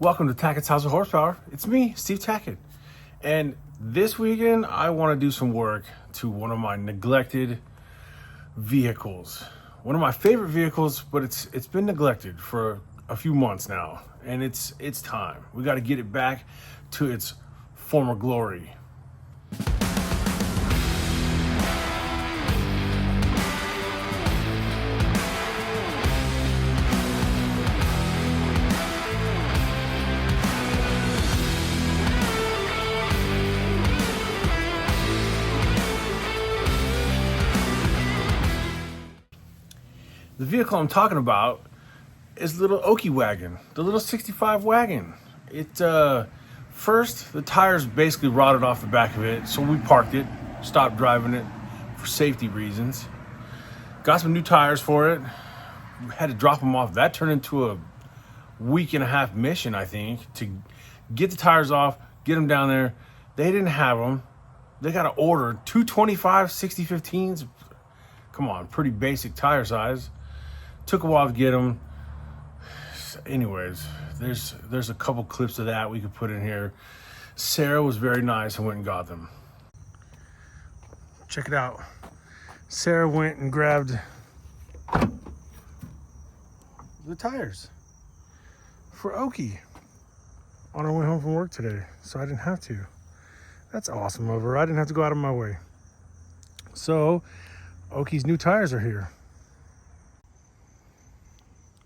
Welcome to Tackett's House of Horsepower. It's me, Steve Tackett. And this weekend, I want to do some work to one of my neglected vehicles. One of my favorite vehicles, but it's been neglected for a few months now. And it's time. We got to get it back to its former glory. The vehicle I'm talking about is the little Okie wagon, the little 65 wagon. First, the tires basically rotted off the back of it, so we parked it, stopped driving it for safety reasons. Got some new tires for it, had to drop them off. That turned into a week and a half mission, I think, to get the tires off, get them down there. They didn't have them. They got to order 225 6015s. Come on, pretty basic tire size. Took a while to get them. Anyways, there's a couple clips of that we could put in here. Sarah was very nice and went and got them. Check it out. Sarah went and grabbed the tires for Okie on our way home from work today, so I didn't have to. That's awesome of her. I didn't have to go out of my way. So Okie's new tires are here.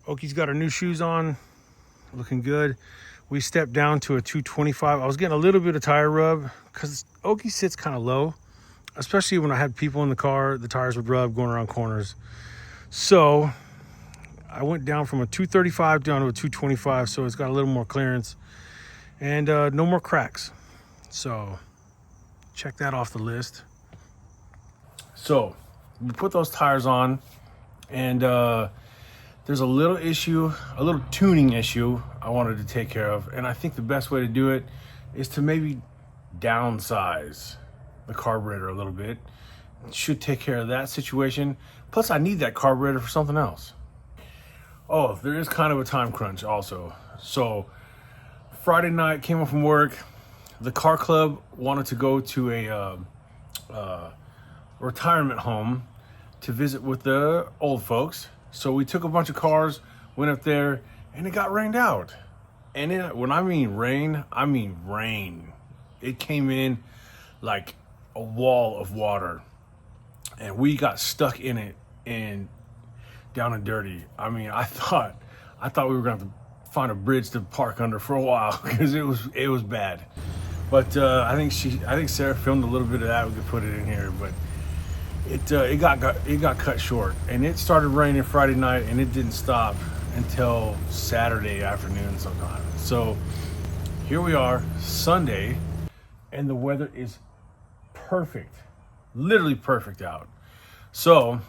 Okie's got her new shoes on, looking good. We stepped down to a 225. I was getting a little bit of tire rub because Okie sits kind of low, especially when I had people in the car. The tires would rub going around corners. So I went down from a 235 down to a 225, so it's got a little more clearance and no more cracks. So check that off the list. So we put those tires on, and there's a little issue, a little tuning issue I wanted to take care of. And I think the best way to do it is to maybe downsize the carburetor a little bit. It should take care of that situation. Plus, I need that carburetor for something else. Oh, there is kind of a time crunch also. So Friday night, came home from work. The car club wanted to go to a retirement home to visit with the old folks. So we took a bunch of cars, went up there, and it got rained out. And when I mean rain, I mean rain. It came in like a wall of water. And we got stuck in it and down and dirty. I mean, I thought we were going to have to find a bridge to park under for a while because it was bad. But I think Sarah filmed a little bit of that. We could put it in here, but it got cut short, and it started raining Friday night, and it didn't stop until Saturday afternoon sometime. So here we are, Sunday, and the weather is perfect, literally perfect out. So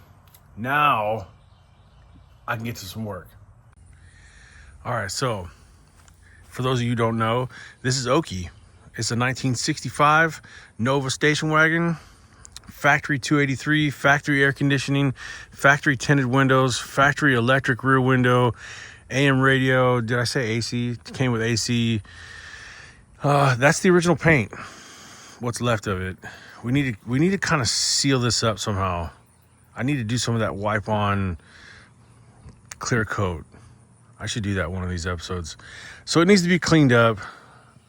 now I can get to some work. All right, so for those of you who don't know, this is Okie. It's a 1965 Nova station wagon. Factory 283, factory air conditioning, factory tinted windows, factory electric rear window, AM radio. Did I say AC? It came with AC. That's the original paint. What's left of it. We need to kind of seal this up somehow. I need to do some of that wipe on clear coat. I should do that one of these episodes. So it needs to be cleaned up.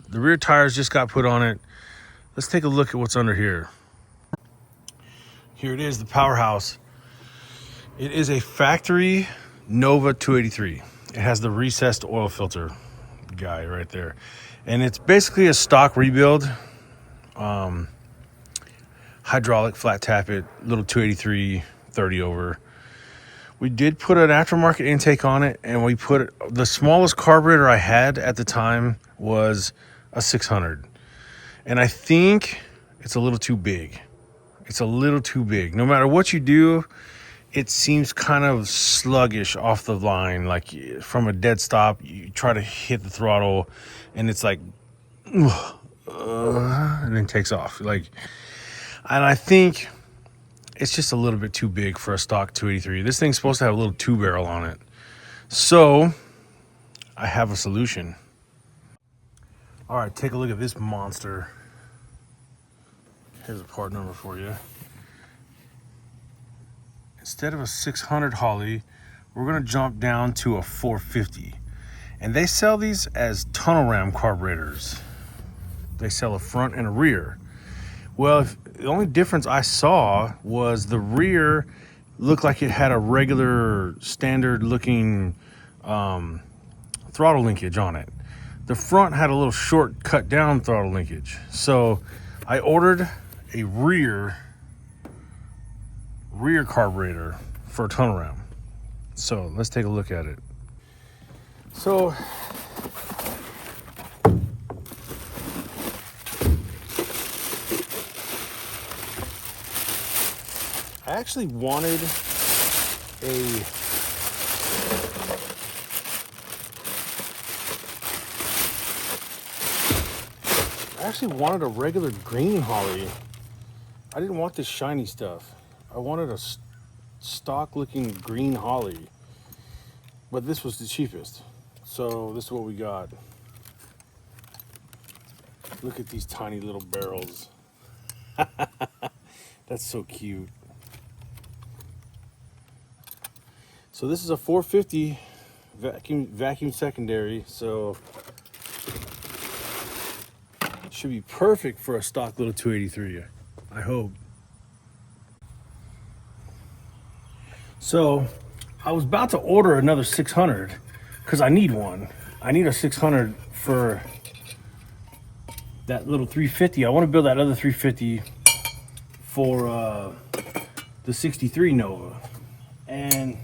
The rear tires just got put on it. Let's take a look at what's under here. Here it is, the powerhouse. It is a factory Nova 283. It has the recessed oil filter guy right there. And it's basically a stock rebuild. Hydraulic flat tappet, little 283, 30 over. We did put an aftermarket intake on it, and we put the smallest carburetor I had at the time was a 600. And I think it's a little too big. It's a little too big. No matter what you do, it seems kind of sluggish off the line. Like from a dead stop, you try to hit the throttle and it's like, and then takes off. And I think it's just a little bit too big for a stock 283. This thing's supposed to have a little 2-barrel on it. So I have a solution. All right, take a look at this monster. Here's a part number for you. Instead of a 600 Holley, we're gonna jump down to a 450. And they sell these as tunnel ram carburetors. They sell a front and a rear. Well, the only difference I saw was the rear looked like it had a regular standard looking throttle linkage on it. The front had a little short cut down throttle linkage. So I ordered a rear carburetor for a tunnel ram. So let's take a look at it. So I actually wanted a regular green Holley. I didn't want this shiny stuff. I wanted a stock looking green Holley, but this was the cheapest. So this is what we got. Look at these tiny little barrels. That's so cute. So this is a 450 vacuum secondary, so it should be perfect for a stock little 283, I hope. So I was about to order another 600 because I need one. I need a 600 for that little 350. I want to build that other 350 for the 63 Nova. And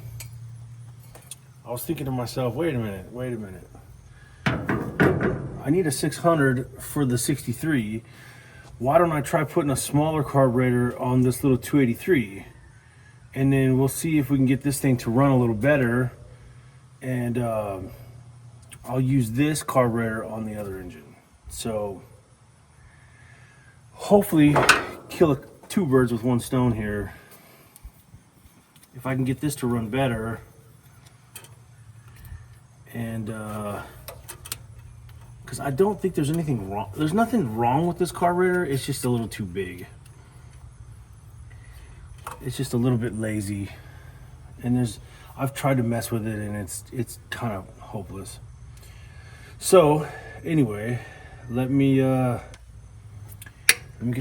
I was thinking to myself, wait a minute. I need a 600 for the 63. Why don't I try putting a smaller carburetor on this little 283? And then we'll see if we can get this thing to run a little better. And I'll use this carburetor on the other engine. So hopefully kill two birds with one stone here. If I can get this to run better. And because I don't think there's anything wrong. There's nothing wrong with this carburetor. It's just a little too big. It's just a little bit lazy. And I've tried to mess with it and it's kind of hopeless. So anyway, let me get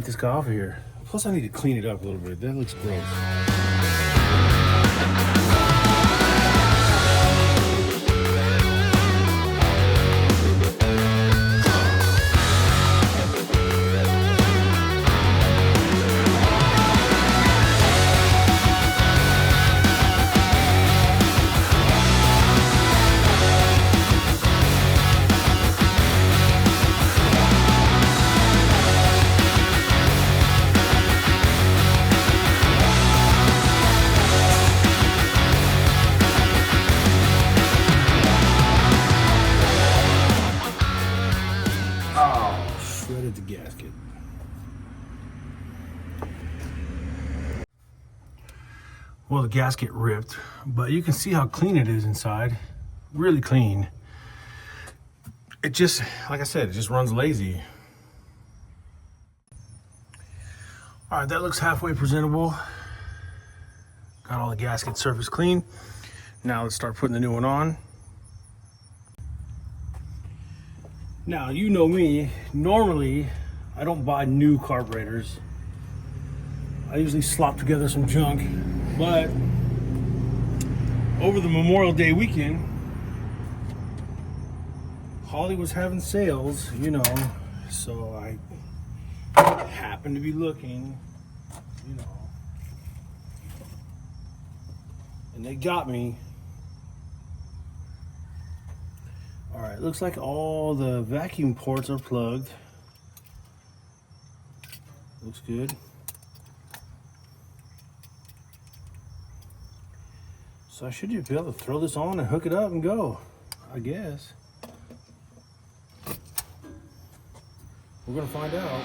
this guy off of here. Plus I need to clean it up a little bit. That looks gross. Shredded the gasket. Well, the gasket ripped, but you can see how clean it is inside. Really clean. It just, like I said, it just runs lazy. All right, that looks halfway presentable. Got all the gasket surface clean. Now let's start putting the new one on. Now, you know me, normally I don't buy new carburetors. I usually slop together some junk, but over the Memorial Day weekend, Holley was having sales, you know, so I happened to be looking, you know, and they got me. All right, looks like all the vacuum ports are plugged. Looks good. So I should be able to throw this on and hook it up and go, I guess. We're gonna find out.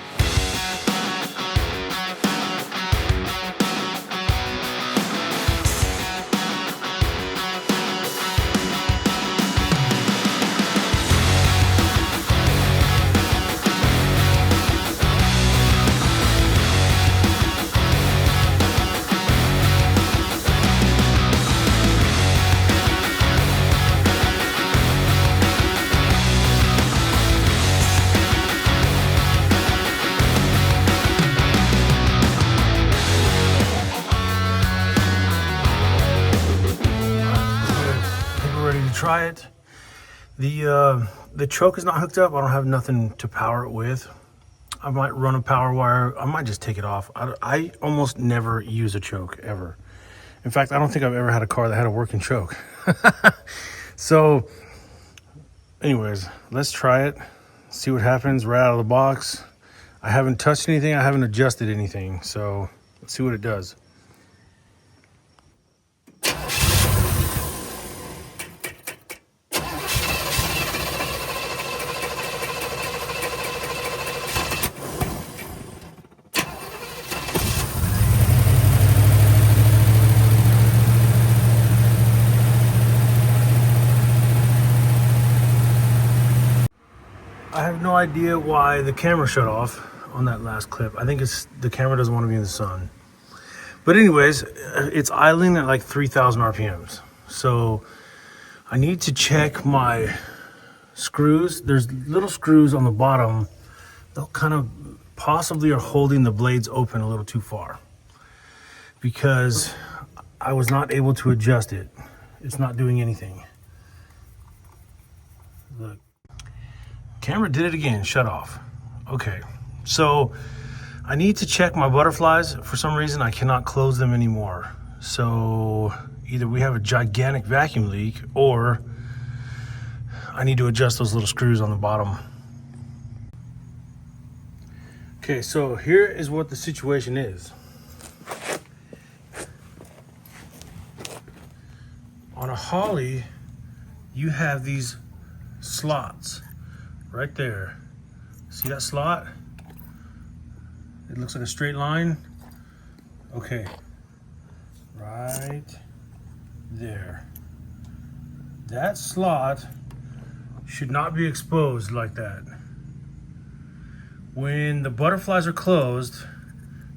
try it. The choke is not hooked up. I don't have nothing to power it with. I might run a power wire. I might just take it off. I almost never use a choke, ever. In fact, I don't think I've ever had a car that had a working choke. So, anyways, let's try it. See what happens right out of the box. I haven't touched anything. I haven't adjusted anything. So, let's see what it does. I have no idea why the camera shut off on that last clip. I think it's the camera doesn't want to be in the sun. But anyways, it's idling at like 3,000 RPMs. So I need to check my screws. There's little screws on the bottom. They'll kind of possibly are holding the blades open a little too far because I was not able to adjust it. It's not doing anything. Look. Camera did it again, shut off. Okay, so I need to check my butterflies. For some reason, I cannot close them anymore. So either we have a gigantic vacuum leak or I need to adjust those little screws on the bottom. Okay, so here is what the situation is. On a Holley, you have these slots. Right there. See that slot? It looks like a straight line. Okay. Right there. That slot should not be exposed like that. When the butterflies are closed,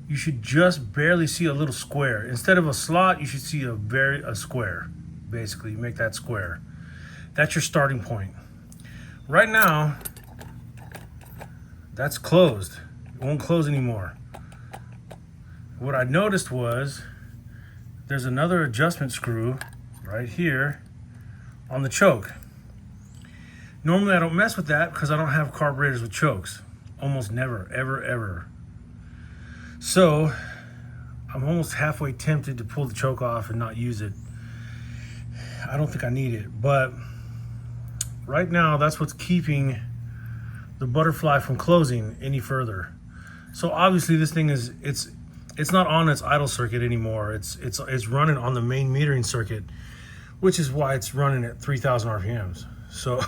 you should just barely see a little square. Instead of a slot, you should see a square. Basically, make that square. That's your starting point. Right now, that's closed. It won't close anymore. What I noticed was there's another adjustment screw right here on the choke. Normally I don't mess with that because I don't have carburetors with chokes. Almost never, ever, ever. So I'm almost halfway tempted to pull the choke off and not use it. I don't think I need it, but right now, that's what's keeping the butterfly from closing any further. So obviously, this thing is it's not on its idle circuit anymore. It's running on the main metering circuit, which is why it's running at 3,000 RPMs. So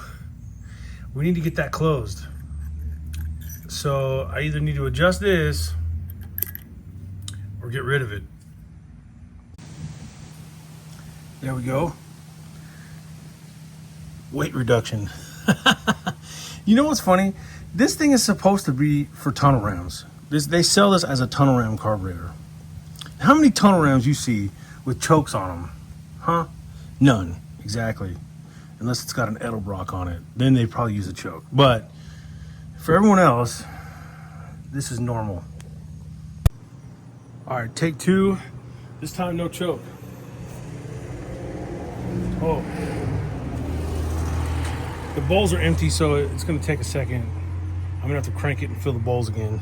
we need to get that closed. So I either need to adjust this or get rid of it. There we go. Weight reduction. You know what's funny? This thing is supposed to be for tunnel rams. They sell this as a tunnel ram carburetor. How many tunnel rams you see with chokes on them? Huh? None. Exactly. Unless it's got an Edelbrock on it. Then they probably use a choke. But for everyone else, this is normal. All right, take two. This time, no choke. Oh. The bowls are empty, so it's going to take a second. I'm going to have to crank it and fill the bowls again.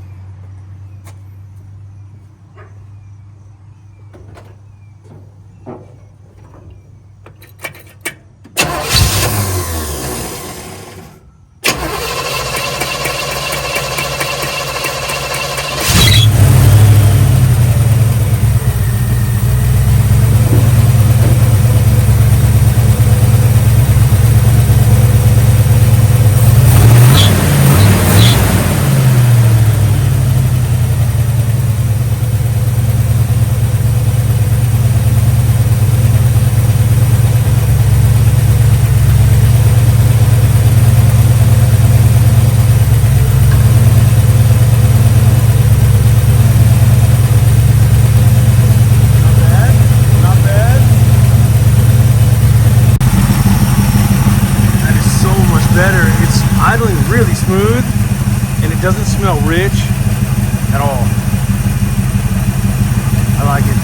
idling really smooth, and it doesn't smell rich at all. I like it.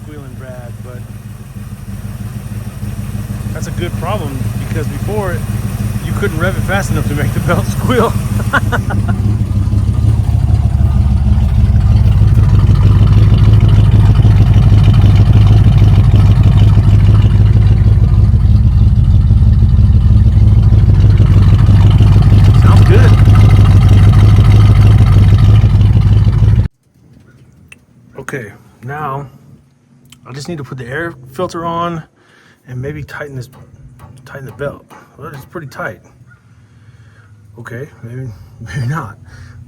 squealing bad, but that's a good problem because before you couldn't rev it fast enough to make the belt squeal. Sounds good. Okay, now I just need to put the air filter on and maybe tighten the belt. Well, it's pretty tight. Okay, maybe not.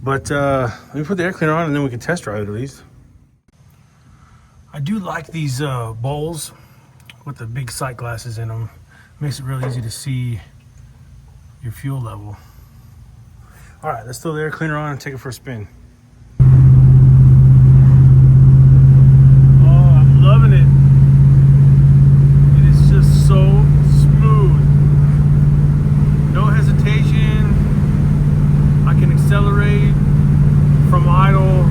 But let me put the air cleaner on and then we can test drive it at least. I do like these bowls with the big sight glasses in them. Makes it real easy to see your fuel level. All right, let's throw the air cleaner on and take it for a spin. Loving it. It is just so smooth. No hesitation. I can accelerate from idle.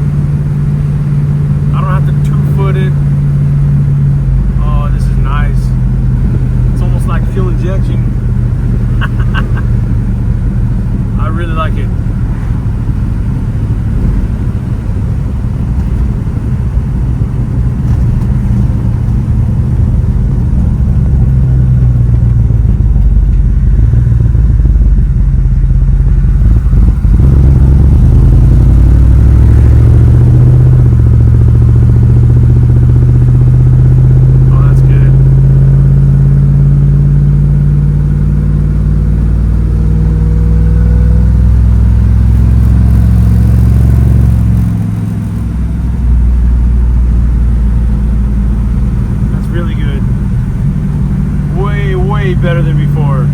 I don't have to 2-foot it. Oh, this is nice. It's almost like fuel injection. I really like it. Better than before.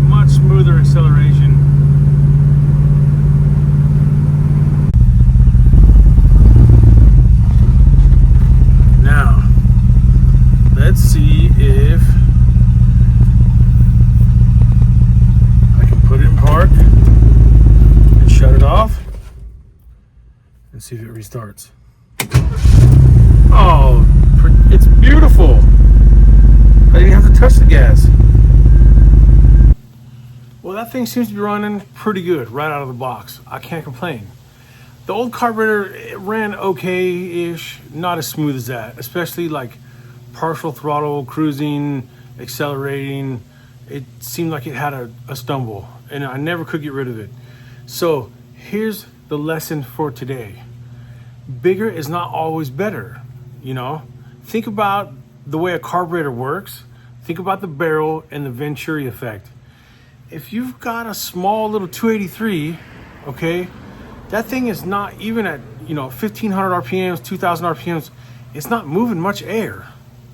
Much smoother acceleration. Now, let's see if I can put it in park and shut it off. And see if it restarts. Oh, it's beautiful. I didn't have to touch the gas. Well, that thing seems to be running pretty good right out of the box. I can't complain. The old carburetor, it ran okay-ish, not as smooth as that, especially like partial throttle, cruising, accelerating. It seemed like it had a stumble, and I never could get rid of it. So here's the lesson for today. Bigger is not always better, you know? Think about the way a carburetor works. Think about the barrel and the Venturi effect. If you've got a small little 283, okay, that thing is not even at, 1,500 RPMs, 2,000 RPMs, it's not moving much air.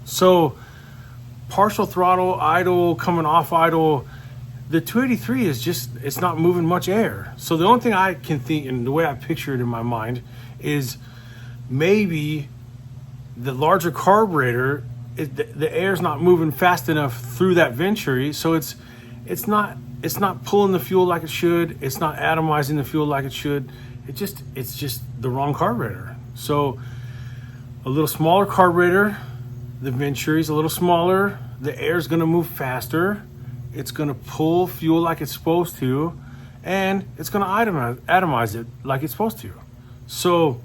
So partial throttle, idle, coming off idle, the 283 is just, it's not moving much air. So the only thing I can think, and the way I picture it in my mind, is maybe the larger carburetor, the air's not moving fast enough through that Venturi, so it's not pulling the fuel like it should. It's not atomizing the fuel like it should. It's just the wrong carburetor. So a little smaller carburetor, the Venturi's a little smaller, the air's gonna move faster, it's gonna pull fuel like it's supposed to, and it's gonna atomize it like it's supposed to. So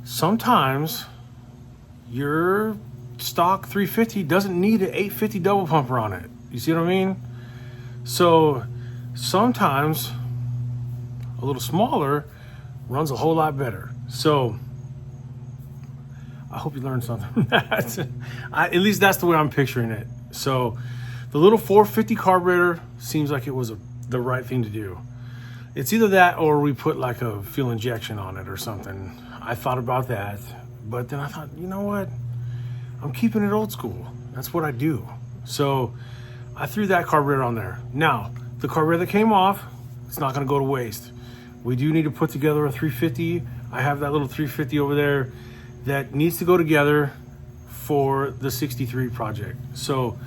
sometimes your stock 350 doesn't need an 850 double pumper on it. You see what I mean? So sometimes a little smaller runs a whole lot better. So I hope you learned something from that. At least that's the way I'm picturing it. So the little 450 carburetor seems like it was the right thing to do. It's either that or we put like a fuel injection on it or something. I thought about that, but then I thought, you know what? I'm keeping it old school. That's what I do. So I threw that carburetor on there. Now, the carburetor that came off, it's not gonna go to waste. We do need to put together a 350. I have that little 350 over there that needs to go together for the 63 project. So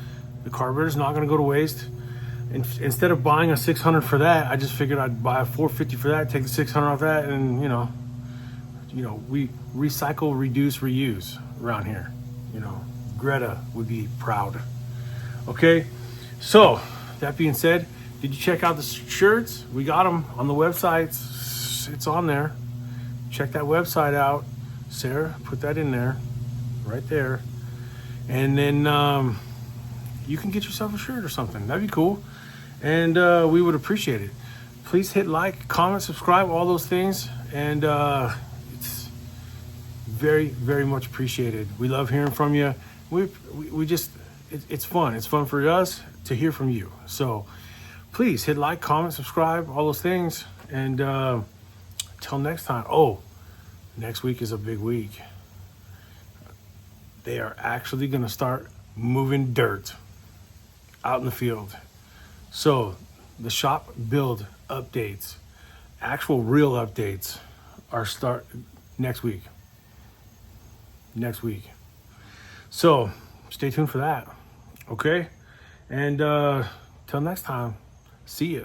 the carburetor's not gonna go to waste. instead of buying a 600 for that, I just figured I'd buy a 450 for that, take the 600 off that, and you know, we recycle, reduce, reuse around here. You know, Greta would be proud. Okay, so that being said, did you check out the shirts? We got them on the website. It's on there. Check that website out. Sarah, put that in there, right there. And then you can get yourself a shirt or something. That'd be cool. And we would appreciate it. Please hit like, comment, subscribe, all those things. And it's very, very much appreciated. We love hearing from you. We just, it's fun. It's fun for us to hear from you. So please hit like, comment, subscribe, all those things. And till next time. Oh, next week is a big week. They are actually going to start moving dirt out in the field. So the shop build updates, actual real updates, are start next week. So stay tuned for that. Okay? And till next time, see ya.